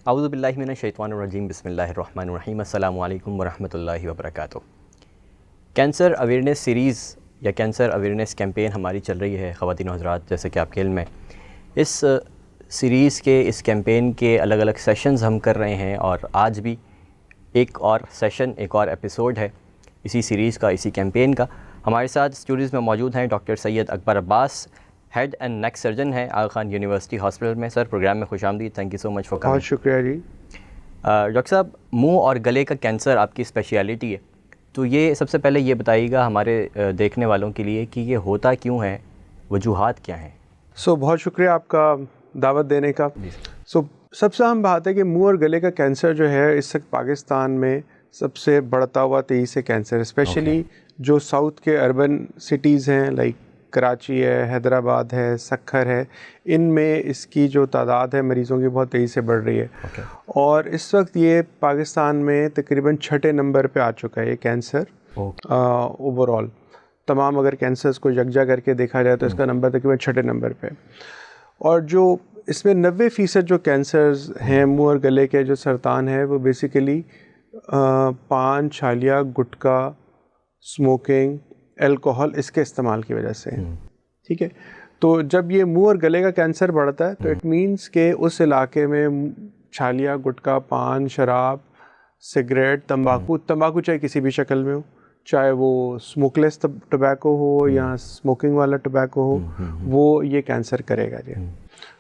औज़ुबिल्लाहि मिनश्शैतानिर्रजीम बिस्मिल्लाहिर्रहमानिर्रहीम अस्सलामु अलैकुम वरहमतुल्लाहि वबरकातुहू। कैंसर अवेयरनेस सीरीज़ या कैंसर अवेयरनेस कैंपेन हमारी चल रही है ख़वातीन हज़रात, जैसे कि आपके इल्म में। इस सीरीज़ के इस कैंपेन के अलग अलग सेशंस हम कर रहे हैं और आज भी एक और सेशन, एक और एपिसोड है इसी सीरीज़ का, इसी कैंपेन का। हमारे साथ स्टूडियोज़ में मौजूद हैं doctor Syed Akbar Abbas, head and neck surgeon है आगा खान यूनिवर्सिटी हॉस्पिटल में। सर, प्रोग्राम में खुशामदीद, thank you so much for coming. बहुत शुक्रिया जी। डॉक्टर साहब, मुंह और गले का कैंसर आपकी स्पेशलिटी है, तो ये सबसे पहले ये बताइएगा हमारे देखने वालों के लिए कि ये होता क्यों है, वजूहात क्या हैं? बहुत शुक्रिया आपका दावत देने का। सबसे अहम बात है कि मुंह और गले का कैंसर जो है इस वक्त पाकिस्तान में सबसे बढ़ता हुआ तेज़ी से कैंसर, स्पेशली जो साउथ के अर्बन सिटीज़ हैं, लाइक कराची है, हैदराबाद है, सक्खर है, इनमें इसकी जो तादाद है मरीज़ों की बहुत तेज़ी से बढ़ रही है। और इस वक्त ये पाकिस्तान में तकरीबन 6ठे नंबर पे आ चुका है ये कैंसर ओवरऑल। तमाम अगर कैंसर्स को यकजा करके देखा जाए तो इसका नंबर तकरीबन 6ठे नंबर पे। और जो इसमें 90% जो कैंसर्स हैं मुंह और गले के, जो सरतान है, वो बेसिकली पान, छालिया, गुटखा, स्मोकिंग, अल्कोहल, इसके इस्तेमाल की वजह से। ठीक है, तो जब ये मुंह और गले का कैंसर बढ़ता है तो इट मीन्स के उस इलाके में छालिया, गुटखा, पान, शराब, सिगरेट, तंबाकू चाहे किसी भी शक्ल में हो, चाहे वो स्मोकलेस टोबैको हो या स्मोकिंग वाला टोबैको हो, वो ये कैंसर करेगा जी।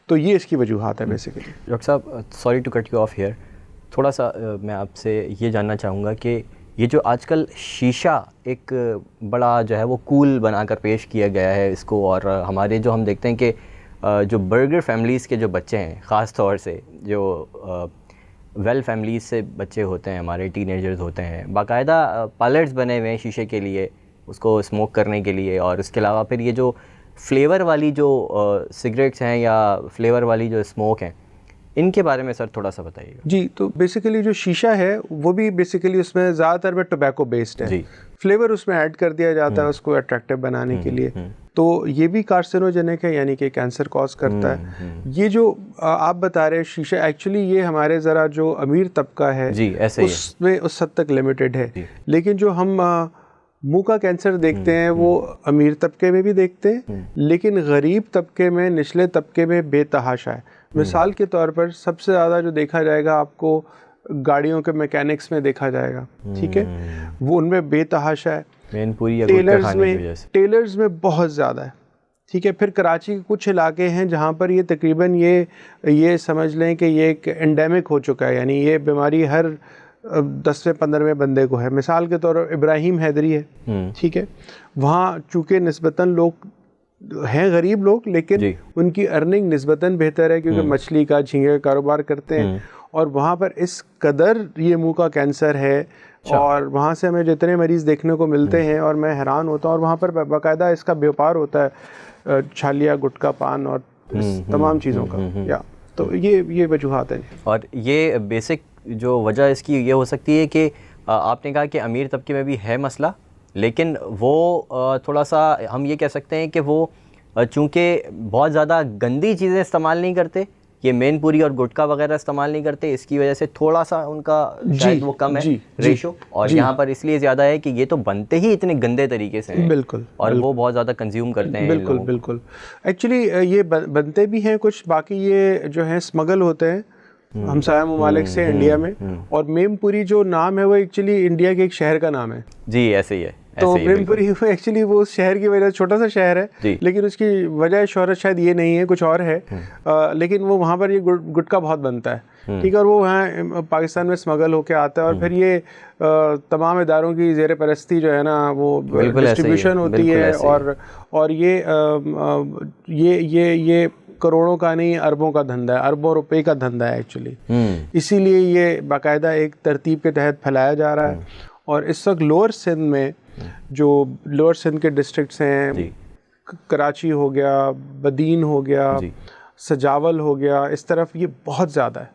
तो ये इसकी वजूहात है बेसिकली। डॉक्टर साहब, sorry to cut you off here, थोड़ा सा मैं आपसे ये जानना चाहूँगा कि ये जो आजकल शीशा एक बड़ा जो है वो कूल बनाकर पेश किया गया है इसको, और हमारे जो हम देखते हैं कि जो बर्गर फैमिलीज़ के जो बच्चे हैं, ख़ास तौर से जो वेल फैमिलीज़ से बच्चे होते हैं, हमारे टीनेजर्स होते हैं, बाकायदा पार्लर्स बने हुए हैं शीशे के लिए, उसको स्मोक करने के लिए। और इसके अलावा फिर ये जो फ्लेवर वाली जो सिगरेट्स हैं या फ्लेवर वाली जो स्मोक हैं, इनके बारे में सर थोड़ा सा बताइएगा। जी, तो बेसिकली जो शीशा है वो भी बेसिकली उसमें ज़्यादातर में टोबैको बेस्ड है। फ्लेवर उसमें ऐड कर दिया जाता है उसको अट्रैक्टिव बनाने के लिए। तो ये भी कार्सिनोजेनिक है, यानी कि कैंसर कॉज करता है। ये जो आप बता रहे हैं शीशा, एक्चुअली ये हमारे ज़रा जो अमीर तबका है जी, ऐसे ही उसमें उस हद तक लिमिटेड है। लेकिन जो हम मुंह का कैंसर देखते हैं वो अमीर तबके में भी देखते हैं, लेकिन गरीब तबके में, निचले तबके में बेतहाशा है। मिसाल के तौर पर सबसे ज़्यादा जो देखा जाएगा आपको गाड़ियों के मैकेनिक्स में देखा जाएगा, ठीक है, वो उनमें बेतहाशा है। टेलर्स में बहुत ज़्यादा है, ठीक है। फिर कराची के कुछ इलाके हैं जहाँ पर ये तकरीबन ये समझ लें कि ये एक एंडेमिक हो चुका है, यानी ये बीमारी हर 10वें 15वें बंदे को है। मिसाल के तौर पर इब्राहिम हैदरी है, ठीक है, वहाँ चूँकि निस्बतन लोग हैं गरीब लोग, लेकिन उनकी अर्निंग निस्बतन बेहतर है क्योंकि मछली का, झींगे का कारोबार करते हैं। और वहाँ पर इस कदर ये मुंह का कैंसर है और वहाँ से हमें जितने मरीज़ देखने को मिलते हैं और मैं हैरान होता हूँ। और वहाँ पर बाकायदा इसका व्यापार होता है, छालिया, गुटखा, पान और तमाम चीज़ों का। या तो ये वजूहात हैं। और ये बेसिक जो वजह इसकी ये हो सकती है कि आपने कहा कि अमीर तबके में भी है मसला, लेकिन वो थोड़ा सा हम ये कह सकते हैं कि वो चूँकि बहुत ज़्यादा गंदी चीज़ें इस्तेमाल नहीं करते, ये मेनपुरी और गुटखा वगैरह इस्तेमाल नहीं करते, इसकी वजह से थोड़ा सा उनका शायद वो कम है रेशो। और यहाँ पर इसलिए ज़्यादा है कि ये तो बनते ही इतने गंदे तरीके से हैं। बिल्कुल। और वो बहुत ज़्यादा कंज्यूम करते हैं। बिल्कुल। एक्चुअली ये बनते भी हैं कुछ, बाकी ये जो है स्मगल होते हैं हमसाया ममालिक से इंडिया में। और मेमपुरी जो नाम है वो एक्चुअली इंडिया के एक शहर का नाम है। जी, ऐसे ही है। तो मेमपुरी एक्चुअली वो शहर की वजह, छोटा सा शहर है, लेकिन उसकी वजह शोहरत शायद ये नहीं है, कुछ और है। लेकिन वो वहाँ पर ये गुटखा बहुत बनता है, ठीक है। और वो वहाँ पाकिस्तान में स्मगल होके आता है और फिर ये तमाम इदारों की ज़ेर परस्ती जो है ना वो डिस्ट्रीब्यूशन होती है। और ये करोड़ों का नहीं, अरबों का धंधा है, अरबों रुपए का धंधा है एक्चुअली। इसीलिए ये बाकायदा एक तरतीब के तहत फैलाया जा रहा है। और इस वक्त लोअर सिंध में, जो लोअर सिंध के डिस्ट्रिक्ट्स हैं, कराची हो गया, बदीन हो गया, सजावल हो गया, इस तरफ ये बहुत ज़्यादा है।